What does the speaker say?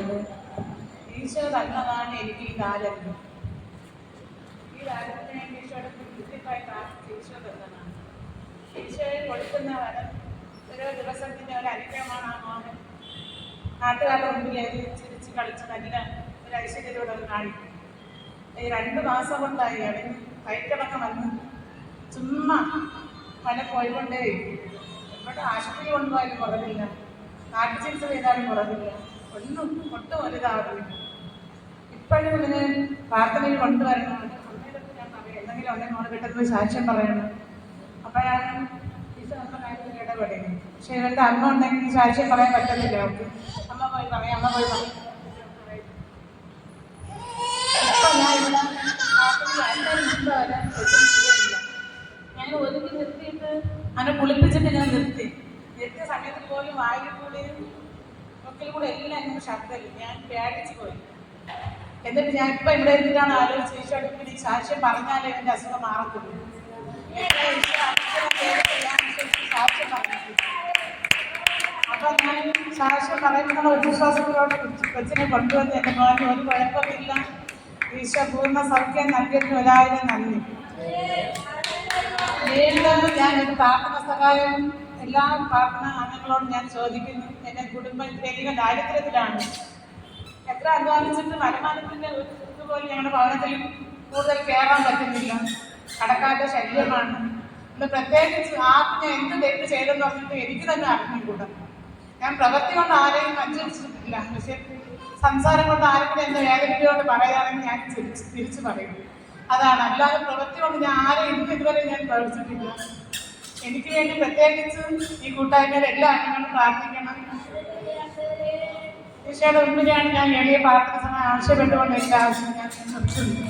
പറയുന്നത്, ഈശോ തന്നതാണ് എനിക്ക് ഈ ദാരിദ്ര്യം. ഈ ദാരിദ്ര്യം എനിക്ക് ഈശോയുടെ കൃത്യമായി പ്രാർത്ഥിച്ച് ഈശോ തന്നതാണ്. ഈശോയെ കൊടുക്കുന്ന വരം ഓരോ ദിവസത്തിൻ്റെ ഒരു അനുഗ്രഹമാണ്. ആ മോഹൻ നാട്ടുകാരുടെ മുമ്പിൽ ചിരിച്ച് കളിച്ച് നല്ല ഒരു ഐശ്വര്യത്തോടെ കാണിക്കും. ഈ 2 മാസം കൊണ്ടായി അവന് കൈക്കിടക്കം വന്ന് ചുമ്മാ പല പോയിക്കൊണ്ടേ എവിടെ ആശുപത്രി കൊണ്ടുപോയാലും കുറവില്ല, നാട്ടു ചികിത്സ ചെയ്താലും കുറവില്ല, ഒട്ടും ഒരിതാവില്ല. ഇപ്പോഴും ഇതിന് പ്രാർത്ഥനയിൽ കൊണ്ടുവരണം. അമ്മയിലൊക്കെ ഞാൻ പറയാം, എന്തെങ്കിലും ഉണ്ടെങ്കിൽ മോളെ കിട്ടുന്നത് സാക്ഷ്യം പറയണം. അപ്പോഴാണ് ടീച്ചർ നമ്മുടെ കാര്യത്തിൽ ഇടപെടുന്നത്. പക്ഷെ ഇവരുടെ അമ്മ ഉണ്ടെങ്കിൽ സാക്ഷ്യം പറയാൻ പറ്റുന്നില്ല. അവർക്ക് അമ്മ പോയി പറയാം. ഇപ്പം ഞാൻ ഇവിടെ ഞാൻ ഒതുക്കി നിർത്തിയിട്ട് അവനെ കുളിപ്പിച്ചിട്ട് ഞാൻ നിർത്തിയ സമയത്ത് പോലും വായിൽ കൂടെയും ഒക്കിൽ കൂടെ എല്ലാം എനിക്ക് ശബ്ദമില്ല. ഞാൻ പേടിച്ച് പോയി. എന്നിട്ട് ഞാൻ ഇപ്പം ഇവിടെ ഇരുന്നിട്ടാണ് ആലോചിച്ച് ഈശോടുപ്പിന് ഈ സാക്ഷ്യം പറഞ്ഞാലേ എൻ്റെ അസുഖം മാറത്തുള്ളൂ. സാക്ഷ്യം പറഞ്ഞിട്ടില്ല. അപ്പം ഞാൻ സാക്ഷ്യം പറയുമ്പോൾ ഒരു വിശ്വാസത്തിലോട്ട് കൊച്ചിനെ കൊണ്ടുവന്ന് എൻ്റെ മോന് ഒരു കുഴപ്പമില്ല, ഈശോ പൂർണ്ണ സൗഖ്യം നൽകിയിട്ട് 1000 നന്ദി. വീണ്ടും ഞാൻ ഒരു പ്രാർത്ഥന സഹായം എല്ലാ പ്രാർത്ഥന അംഗങ്ങളോടും ഞാൻ ചോദിക്കുന്നു. എൻ്റെ കുടുംബം ഇത്രയധികം ദാരിദ്ര്യത്തിലാണ്. എത്ര അധ്വാനിച്ചിട്ട് വരുമാനത്തിൻ്റെ ഒരു ഇതുപോലെ ഞങ്ങളുടെ ഭവനത്തിൽ കൂടുതൽ കയറാൻ പറ്റുന്നില്ല. കടക്കാരുടെ ശല്യമാണ്. ഇത് പ്രത്യേകിച്ച് ആർക്കും ഞാൻ എന്ത് തെറ്റ് ചെയ്തെന്ന് പറഞ്ഞിട്ട് എനിക്ക് തന്നെ അറിഞ്ഞുകൂടാ. ഞാൻ പ്രവൃത്തി കൊണ്ട് ആരെയും വഞ്ചിച്ചിട്ടില്ല. പക്ഷേ സംസാരം കൊണ്ട് ആരെങ്കിലും എന്നെ വേദനയോട് പറയുകയാണെങ്കിൽ ഞാൻ തിരിച്ചു പറയും. അതാണ്, അല്ലാതെ പ്രവൃത്തി കൊണ്ട് ഞാൻ ആരെയും ഇതുവരെ ഞാൻ പ്രവർത്തിച്ചിട്ടില്ല. എനിക്ക് വേണ്ടി പ്രത്യേകിച്ച് ഈ കൂട്ടായ്മയിലെ എല്ലാ അംഗങ്ങളും പ്രാർത്ഥിക്കണം. ഈശോയുടെ മുമ്പിലാണ് ഞാൻ എളിയ പ്രാർത്ഥന സമയം ആവശ്യപ്പെട്ടുകൊണ്ട് എൻ്റെ ആവശ്യം ഞാൻ നിർത്തുന്നു.